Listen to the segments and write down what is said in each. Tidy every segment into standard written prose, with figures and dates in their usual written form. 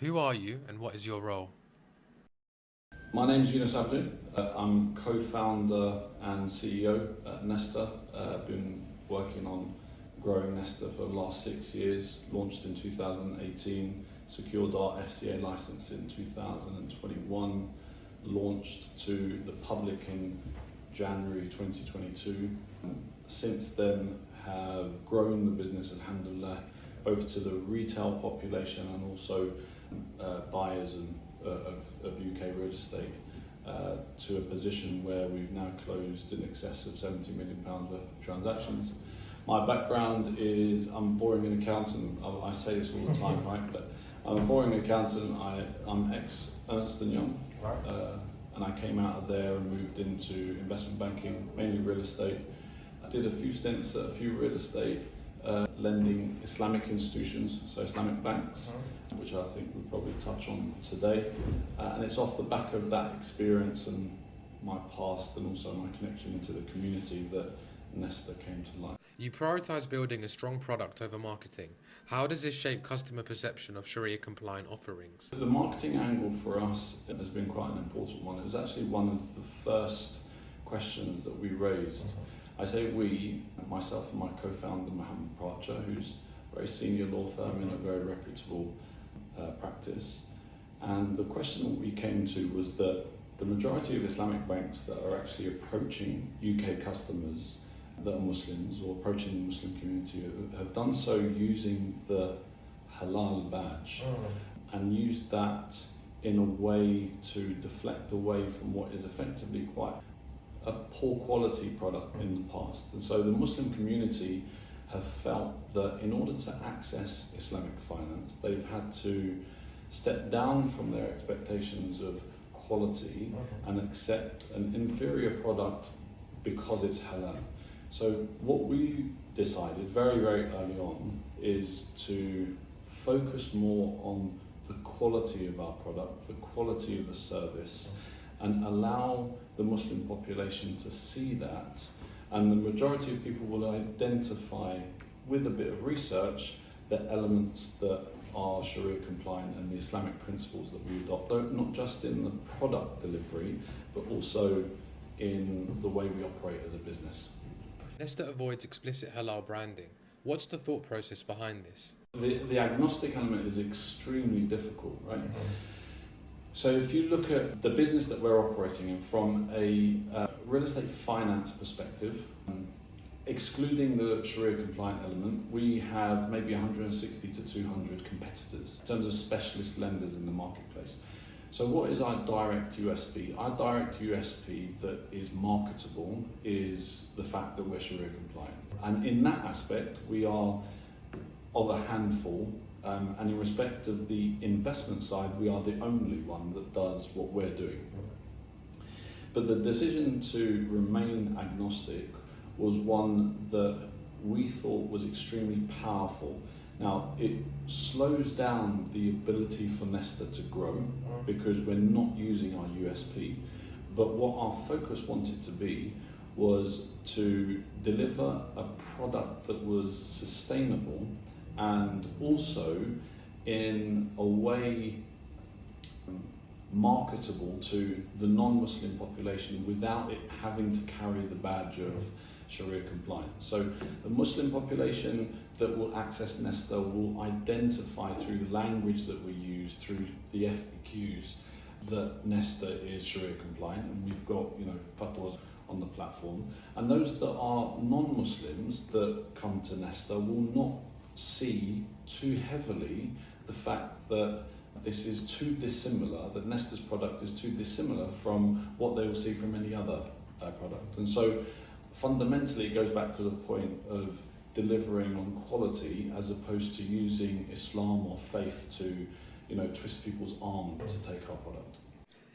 Who are you and what is your role? My name's Youness Abidou. I'm co-founder and CEO at Nesta. I've been working on growing Nesta for the last 6 years. Launched in 2018, secured our FCA license in 2021, launched to the public in January 2022. Since then, have grown the business, alhamdulillah, both to the retail population and also buyers of UK real estate to a position where we've now closed in excess of £70 million worth of transactions. My background is I'm a boring accountant. I say this all the time, right? But I'm a boring accountant. I'm ex-Ernst & Young, Right. and I came out of there and moved into investment banking, mainly real estate. I did a few stints at a few real estate lending Islamic institutions, so Islamic banks, which I think we'll probably touch on today. And it's off the back of that experience and my past and also my connection into the community that Nesta came to life. You prioritize building a strong product over marketing. How does this shape customer perception of Sharia compliant offerings? The marketing angle for us has been quite an important one. It was actually one of the first questions that we raised. I say we, myself and my co-founder Mohammed Parcher, who's a very senior law firm in a very reputable practice. And the question that we came to was that the majority of Islamic banks that are actually approaching UK customers that are Muslims or approaching the Muslim community have done so using the halal badge and used that in a way to deflect away from what is effectively quite a poor quality product in the past. And so the Muslim community have felt that in order to access Islamic finance, they've had to step down from their expectations of quality and accept an inferior product because it's halal. So what we decided very, very early on is to focus more on the quality of our product, the quality of the service, and allow the Muslim population to see that. And the majority of people will identify with a bit of research the elements that are Sharia compliant and the Islamic principles that we adopt, not just in the product delivery, but also in the way we operate as a business. Nesta avoids explicit halal branding. What's the thought process behind this? The agnostic element is extremely difficult, right? So if you look at the business that we're operating in from a real estate finance perspective, excluding the Sharia compliant element, we have maybe 160 to 200 competitors in terms of specialist lenders in the marketplace. So what is our direct USP? Our direct USP that is marketable is the fact that we're Sharia compliant. And in that aspect, we are of a handful. And in respect of the investment side, we are the only one that does what we're doing. But the decision to remain agnostic was one that we thought was extremely powerful. Now, it slows down the ability for Nesta to grow because we're not using our USP. But what our focus wanted to be was to deliver a product that was sustainable and also in a way marketable to the non-Muslim population without it having to carry the badge of Sharia compliance. So the Muslim population that will access Nesta will identify through the language that we use, through the FAQs, that Nesta is Sharia compliant, and we've got fatwas on the platform. And those that are non-Muslims that come to Nesta will not see too heavily the fact that this is too dissimilar, that Nesta's product is too dissimilar from what they will see from any other product. And so fundamentally it goes back to the point of delivering on quality as opposed to using Islam or faith to twist people's arm to take our product.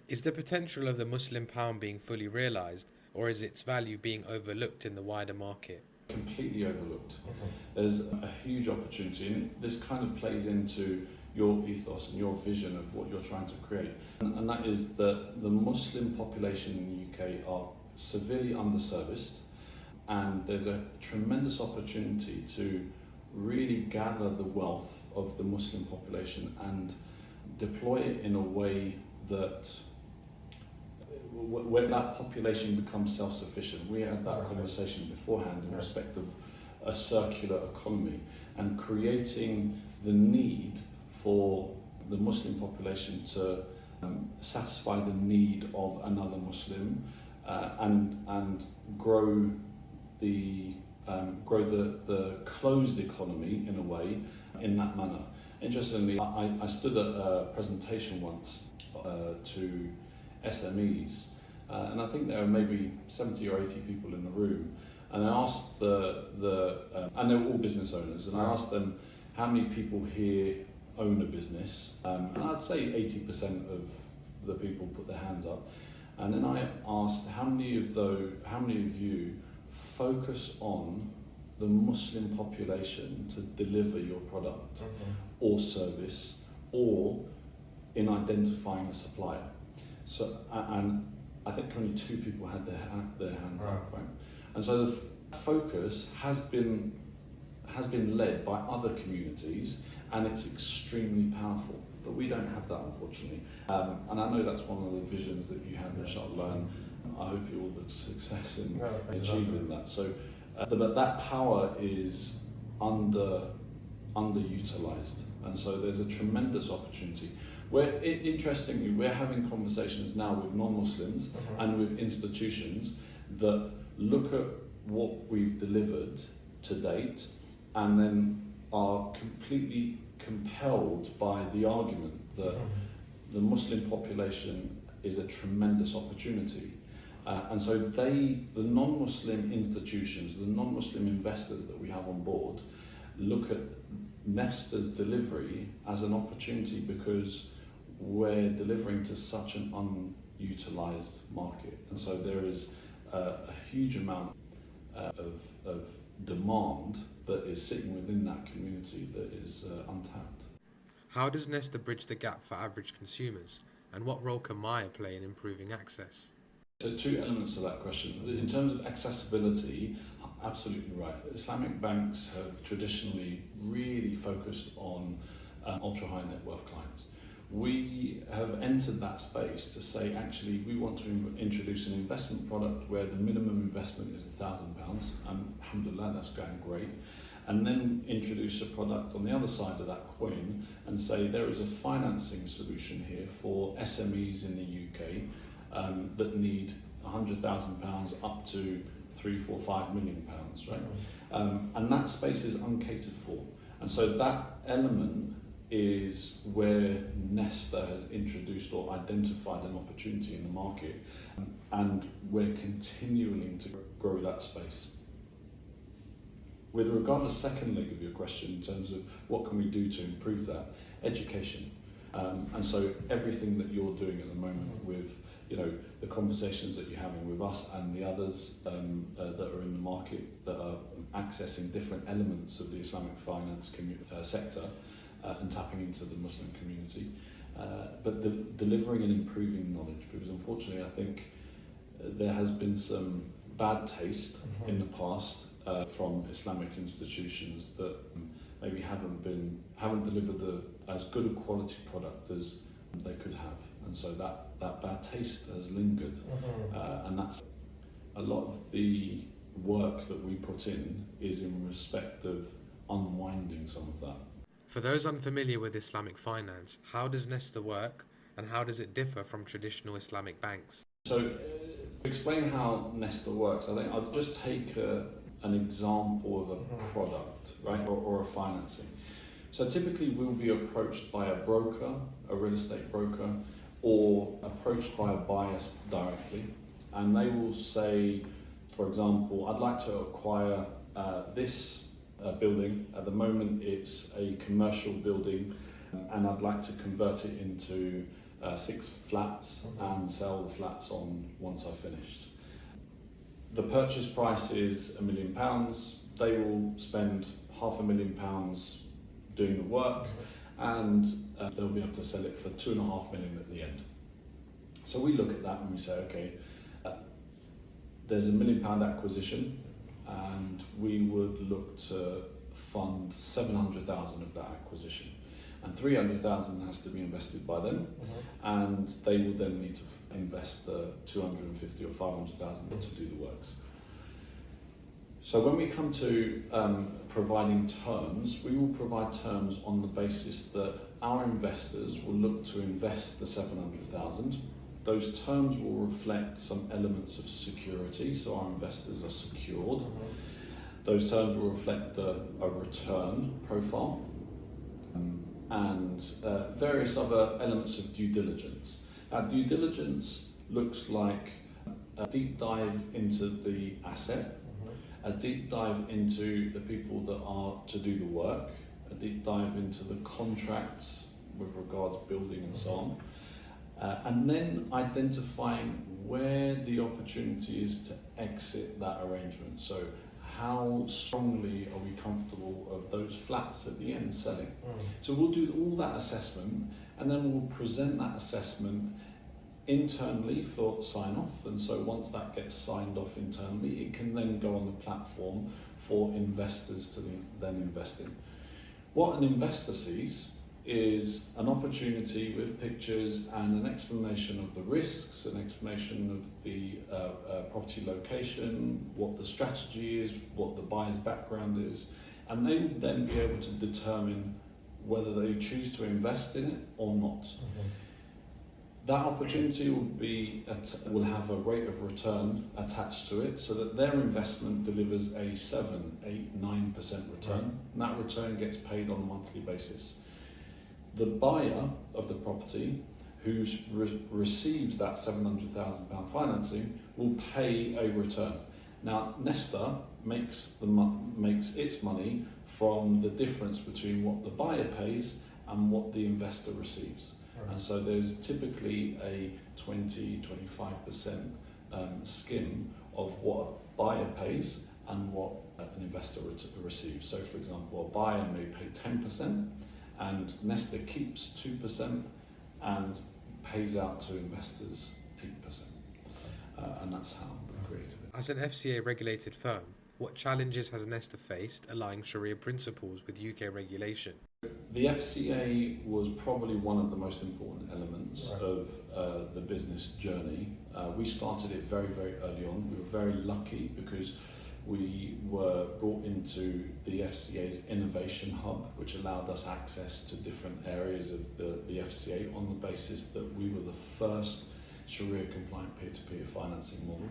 Is the potential of the Muslim pound being fully realised, or is its value being overlooked in the wider market? Completely overlooked. There's a huge opportunity, and this kind of plays into your ethos and your vision of what you're trying to create. And that is that the Muslim population in the UK are severely underserviced, and there's a tremendous opportunity to really gather the wealth of the Muslim population and deploy it in a way that when that population becomes self-sufficient. We had that conversation beforehand in respect of a circular economy and creating the need for the Muslim population to satisfy the need of another Muslim and grow the closed economy in a way in that manner. Interestingly, I stood at a presentation once to SMEs, and I think there were maybe 70 or 80 people in the room, and I asked and they were all business owners, and I asked them how many people here own a business, and I'd say 80% of the people put their hands up, and then I asked how many of you focus on the Muslim population to deliver your product or service, or in identifying a supplier. So, and I think only 2 people had their hands up, right? And so the focus has been led by other communities, and it's extremely powerful. But we don't have that, unfortunately. And I know that's one of the visions that you have, inshallah, and I hope you all the success in achieving that. So, but that power is underutilized, and so there's a tremendous opportunity. Interestingly, we're having conversations now with non-Muslims and with institutions that look at what we've delivered to date, and then are completely compelled by the argument that the Muslim population is a tremendous opportunity. And so the non-Muslim institutions, the non-Muslim investors that we have on board, look at Nesta's delivery as an opportunity because we're delivering to such an unutilized market. And so there is a huge amount of demand that is sitting within that community that is untapped. How does Nesta bridge the gap for average consumers, and what role can Maya play in improving access? So 2 elements to that question. In terms of accessibility, absolutely right. Islamic banks have traditionally really focused on ultra-high net worth clients. We have entered that space to say, actually, we want to introduce an investment product where the minimum investment is £1,000, and alhamdulillah, that's going great. And then introduce a product on the other side of that coin and say there is a financing solution here for SMEs in the UK that need £100,000 up to £3, £4, £5 million, right? And that space is uncatered for. And so that element is where Nesta has introduced or identified an opportunity in the market, and we're continuing to grow that space. With regard to the second leg of your question, in terms of what can we do to improve that, education. And so everything that you're doing at the moment with the conversations that you're having with us and the others that are in the market that are accessing different elements of the Islamic finance sector and tapping into the Muslim community, but delivering and improving knowledge, because unfortunately I think there has been some bad taste in the past from Islamic institutions that maybe haven't delivered as good a quality product as they could have, and so that bad taste has lingered, and that's a lot of the work that we put in is in respect of unwinding some of that. For those unfamiliar with Islamic finance, how does Nesta work, and how does it differ from traditional Islamic banks? So, to explain how Nesta works, I think I'll just take an example of a product, right, or a financing. So typically we'll be approached by a broker, a real estate broker, or approached by a buyer directly, and they will say, for example, I'd like to acquire this building. At the moment it's a commercial building, and I'd like to convert it into 6 flats and sell the flats on once I've finished. The purchase price is £1 million. They will spend £500,000 doing the work, and they'll be able to sell it for £2.5 million at the end. So we look at that and we say, okay, there's £1 million acquisition, and we would look to fund 700,000 of that acquisition. and 300,000 has to be invested by them, and they will then need to invest the 250 or 500,000 to do the works. So when we come to providing terms, we will provide terms on the basis that our investors will look to invest the 700,000. Those terms will reflect some elements of security, so our investors are secured. Those terms will reflect a return profile and various other elements of due diligence. Now, due diligence looks like a deep dive into the asset, a deep dive into the people that are to do the work, a deep dive into the contracts with regards building and so on, and then identifying where the opportunity is to exit that arrangement. So how strongly are we comfortable of those flats at the end selling? So we'll do all that assessment, and then we'll present that assessment internally for sign off, and so once that gets signed off internally, it can then go on the platform for investors to then invest in. What an investor sees is an opportunity with pictures and an explanation of the risks, an explanation of the property location, what the strategy is, what the buyer's background is, and they will then be able to determine whether they choose to invest in it or not. That opportunity will have a rate of return attached to it, so that their investment delivers a 7, 8, 9% return, and that return gets paid on a monthly basis. The buyer of the property, who receives that £700,000 financing, will pay a return. Now, Nesta makes its money from the difference between what the buyer pays and what the investor receives. And so there's typically a 20-25% skim of what a buyer pays and what an investor receives. So for example, a buyer may pay 10% and Nesta keeps 2% and pays out to investors 8%. And that's how we created it. As an FCA regulated firm, what challenges has Nesta faced aligning Sharia principles with UK regulation? The FCA was probably one of the most important elements of the business journey. We started it very, very early on. We were very lucky because we were brought into the FCA's innovation hub, which allowed us access to different areas of the FCA on the basis that we were the first Sharia compliant peer-to-peer financing model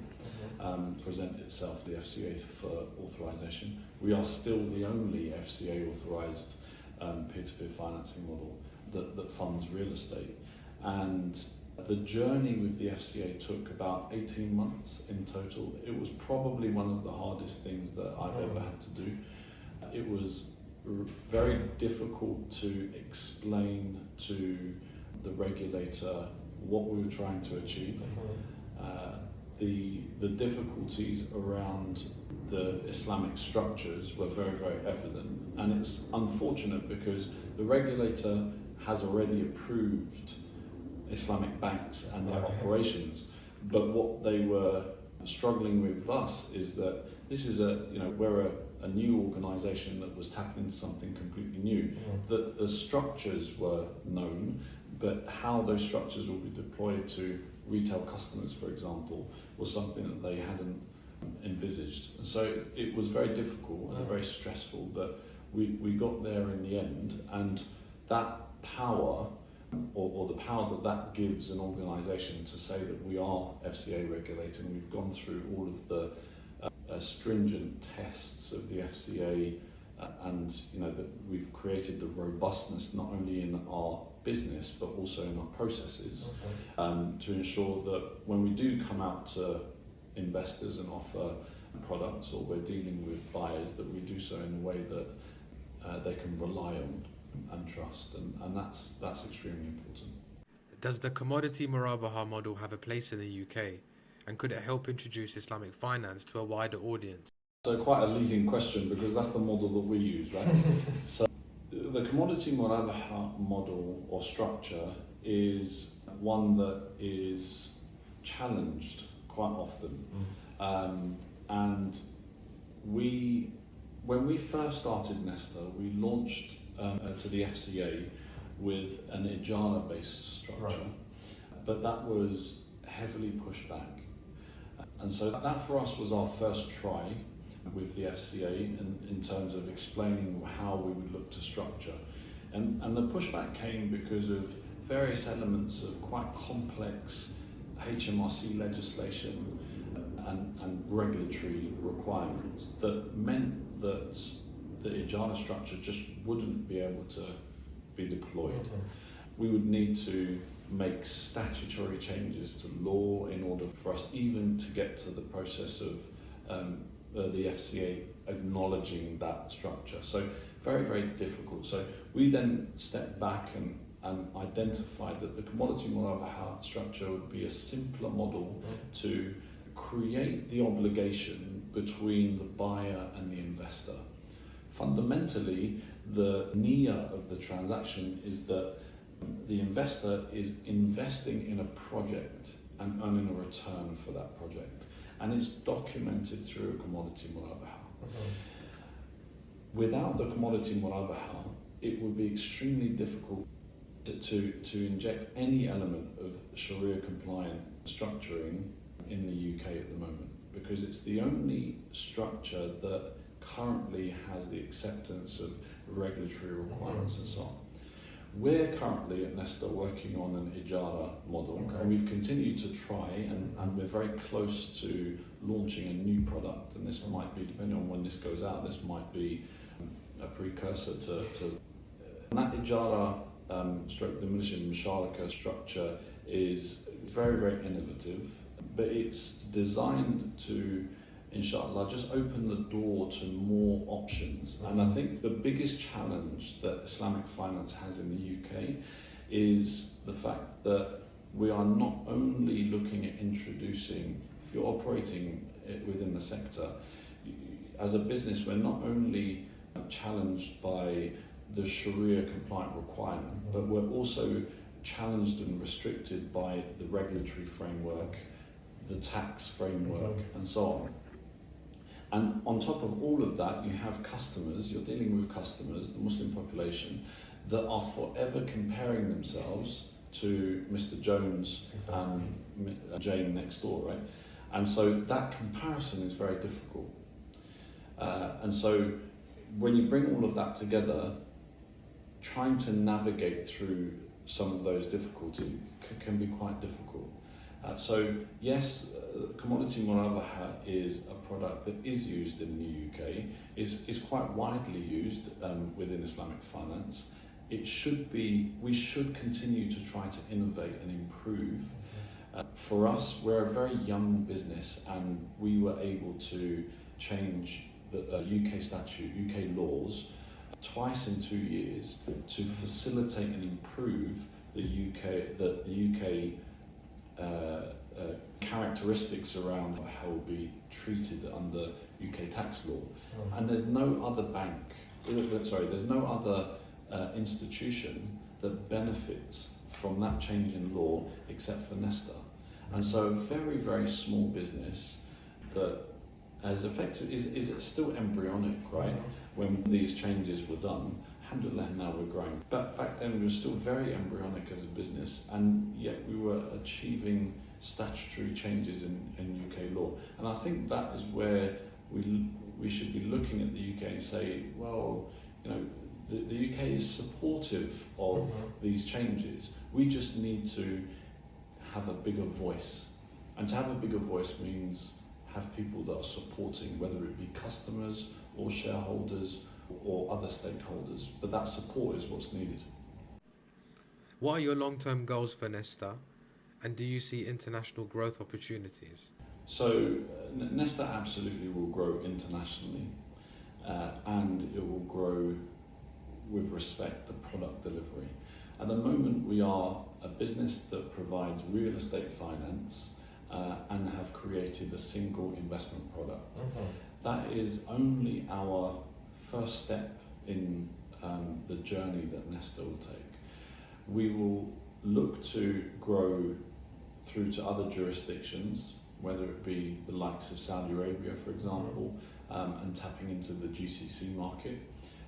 present itself to the FCA for authorization. We are still the only FCA authorized peer-to-peer financing model that funds real estate, and the journey with the FCA took about 18 months in total. It was probably one of the hardest things that I've ever had to do. It was very difficult to explain to the regulator what we were trying to achieve. The difficulties around the Islamic structures were very, very evident, and it's unfortunate because the regulator has already approved Islamic banks and their operations, but what they were struggling with us is that this is we're a new organisation that was tapping into something completely new. That the structures were known, but how those structures will be deployed to retail customers, for example, was something that they hadn't envisaged. And so it was very difficult and very stressful, but we got there in the end, and that power, or the power that gives an organisation to say that we are FCA regulated, and we've gone through all of the stringent tests of the FCA, and that we've created the robustness not only in our business but also in our processes, to ensure that when we do come out to investors and offer products, or we're dealing with buyers, that we do so in a way that they can rely on and trust, and that's extremely important. Does the commodity murabaha model have a place in the UK, and could it help introduce Islamic finance to a wider audience? So quite a leading question, because that's the model that we use, right? So the commodity murabaha model or structure is one that is challenged quite often. And when we first started Nesta, we launched to the FCA with an Ijara-based structure, but that was heavily pushed back. And so that for us was our first try with the FCA in terms of explaining how we would look to structure. And the pushback came because of various elements of quite complex HMRC legislation and regulatory requirements that meant that the Ijara structure just wouldn't be able to be deployed. We would need to make statutory changes to law in order for us even to get to the process of the FCA acknowledging that structure. So very, very difficult. So we then stepped back and identified that the commodity murabaha structure would be a simpler model to create the obligation between the buyer and the investor. Fundamentally, the niyyah of the transaction is that the investor is investing in a project and earning a return for that project, and it's documented through a commodity murabaha. Without the commodity murabaha, it would be extremely difficult to inject any element of Sharia compliant structuring in the UK at the moment, because it's the only structure that currently has the acceptance of regulatory requirements and so on. We're currently at Nesta working on an Ijara model, and we've continued to try, and we're very close to launching a new product, and this might be, depending on when this goes out, this might be a precursor to that Ijara stroke demolition Musharaka structure is very, very innovative, but it's designed to, inshallah, just open the door to more options. And I think the biggest challenge that Islamic finance has in the UK is the fact that we are not only looking at introducing, if you're operating within the sector, as a business, we're not only challenged by the Sharia compliant requirement, but we're also challenged and restricted by the regulatory framework, the tax framework, and so on. And on top of all of that, you have customers, you're dealing with customers, the Muslim population, that are forever comparing themselves to Mr. Jones and Jane next door, right? And so that comparison is very difficult. And so when you bring all of that together, trying to navigate through some of those difficulties can be quite difficult. So yes, commodity murabaha is a product that is used in the UK, is quite widely used within Islamic finance. We should continue to try to innovate and improve. For us, we're a very young business, and we were able to change the UK statute, UK laws, twice in 2 years to facilitate and improve the UK characteristics around how it will be treated under UK tax law. And there's no other there's no other institution that benefits from that change in law except for Nesta. And so a very, very small business that as effective, is it still embryonic, right? When these changes were done, alhamdulillah, now we're growing. But back then we were still very embryonic as a business, and yet we were achieving statutory changes in UK law. And I think that is where we should be looking at the UK and say, well, you know, the UK is supportive of these changes. We just need to have a bigger voice. And to have a bigger voice means have people that are supporting, whether it be customers or shareholders or other stakeholders. But that support is what's needed. What are your long-term goals for Nesta, and do you see international growth opportunities? So Nesta absolutely will grow internationally, and it will grow with respect to product delivery. At the moment, we are a business that provides real estate finance and have created a single investment product. That is only our first step in the journey that Nesta will take. We will look to grow through to other jurisdictions, whether it be the likes of Saudi Arabia, for example, and tapping into the GCC market.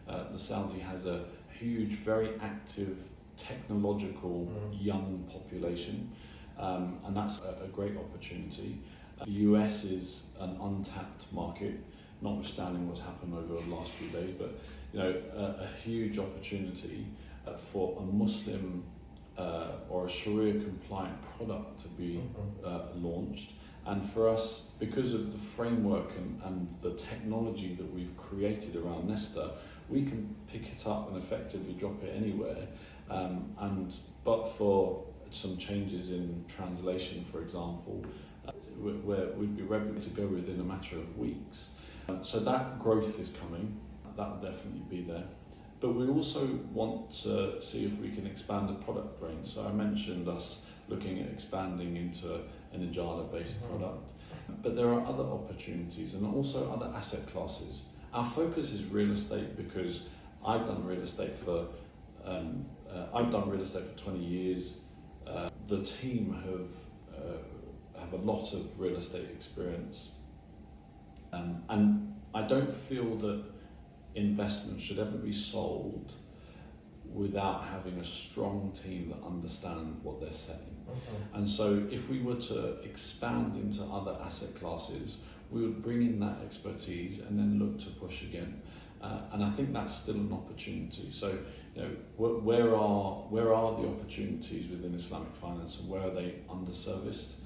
The Saudi has a huge, very active technological young population, and that's a great opportunity. The US is an untapped market, notwithstanding what's happened over the last few days, but a huge opportunity for a Muslim or a Sharia compliant product to be launched. And for us, because of the framework and the technology that we've created around Nesta, we can pick it up and effectively drop it anywhere. But for some changes in translation, for example, where we'd be ready to go within a matter of weeks. So that growth is coming, that will definitely be there. But we also want to see if we can expand the product range. So I mentioned us looking at expanding into an Ijala-based product. But there are other opportunities and also other asset classes. Our focus is real estate because I've done real estate for 20 years. The team have a lot of real estate experience, and I don't feel that investments should ever be sold without having a strong team that understand what they're selling. And so if we were to expand into other asset classes, we would bring in that expertise and then look to push again. And I think that's still an opportunity. So, where are the opportunities within Islamic finance, and where are they underserviced?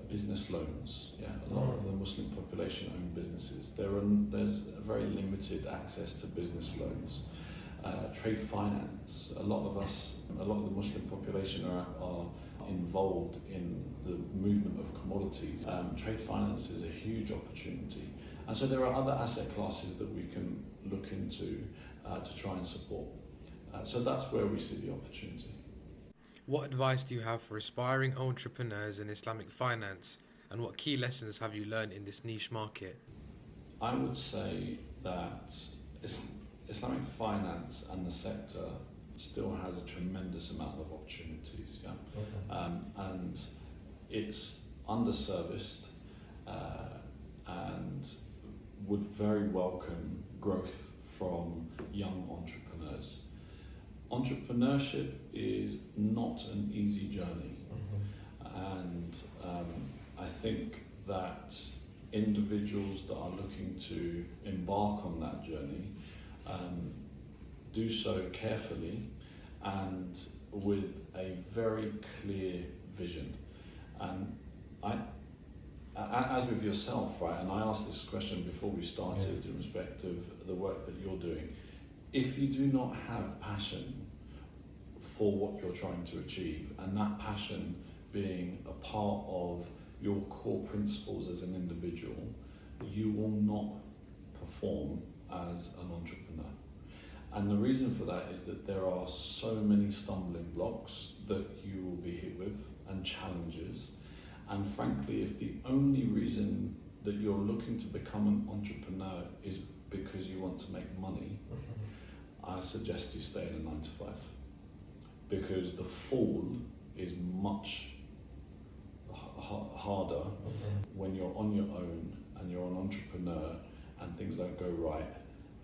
Business loans. A lot of the Muslim population own businesses. There's a very limited access to business loans. Trade finance. A lot of the Muslim population are involved in the movement of commodities. Trade finance is a huge opportunity. And so there are other asset classes that we can look into to try and support. So that's where we see the opportunity. What advice do you have for aspiring entrepreneurs in Islamic finance, and what key lessons have you learned in this niche market? I would say that Islamic finance and the sector still has a tremendous amount of opportunities, and it's underserviced and would very welcome growth from young entrepreneurs. Entrepreneurship is not an easy journey, and I think that individuals that are looking to embark on that journey do so carefully and with a very clear vision. And as with yourself, right, and I asked this question before we started in respect of the work that you're doing, if you do not have passion for what you're trying to achieve, and that passion being a part of your core principles as an individual, you will not perform as an entrepreneur. And the reason for that is that there are so many stumbling blocks that you will be hit with and challenges. And frankly, if the only reason that you're looking to become an entrepreneur is because you want to make money, I suggest you stay in a 9 to 5. Because the fall is much harder when you're on your own and you're an entrepreneur and things don't go right,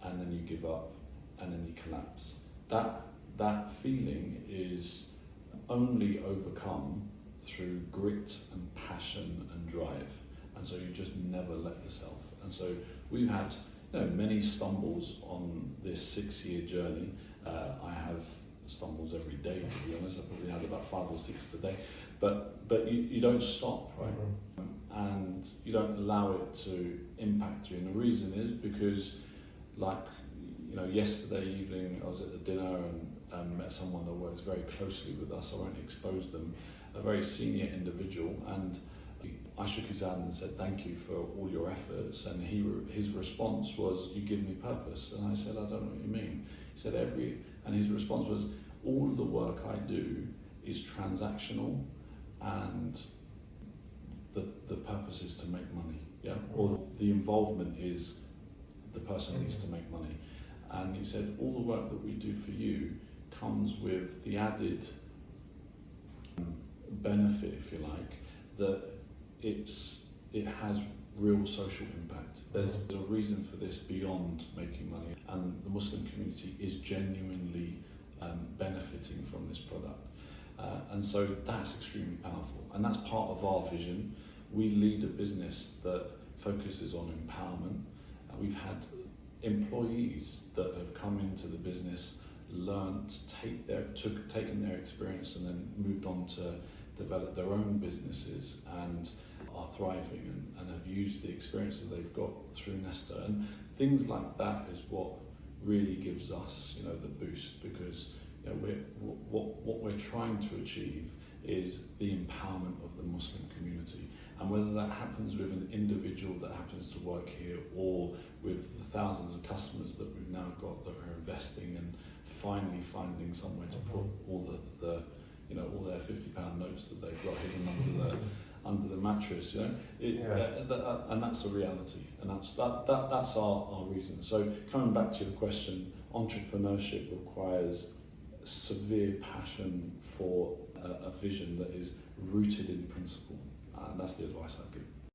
and then you give up and then you collapse. That feeling is only overcome through grit and passion and drive, and so you just never let yourself. And so we've had many stumbles on this 6-year journey. I have stumbles every day, to be honest. I probably had about 5 or 6 today, but you don't stop, right? And you don't allow it to impact you. And the reason is because, yesterday evening I was at the dinner and met someone that works very closely with us. I won't expose them. A very senior individual, and I shook his hand and said, "Thank you for all your efforts." And his response was, "You give me purpose." And I said, "I don't know what you mean." He said, and his response was, "All the work I do is transactional, and the purpose is to make money, or the involvement is the person needs to make money." And he said, "All the work that we do for you comes with the added benefit, if you like, that it has real social impact. There's a reason for this beyond making money, and the Muslim community is genuinely benefiting from this product. And so that's extremely powerful, and that's part of our vision. We lead a business that focuses on empowerment. We've had employees that have come into the business, learned, taken their experience and then moved on to develop their own businesses and are thriving and have used the experiences they've got through Nesta. And things like that is what really gives us, the boost, because what we're trying to achieve is the empowerment of the Muslim community. And whether that happens with an individual that happens to work here, or with the thousands of customers that we've now got that are investing and finally finding somewhere to put all all their £50 notes that they've got hidden under the mattress, and that's a reality, and that's our reason. So coming back to your question, entrepreneurship requires severe passion for a vision that is rooted in principle, and that's the advice I'd give.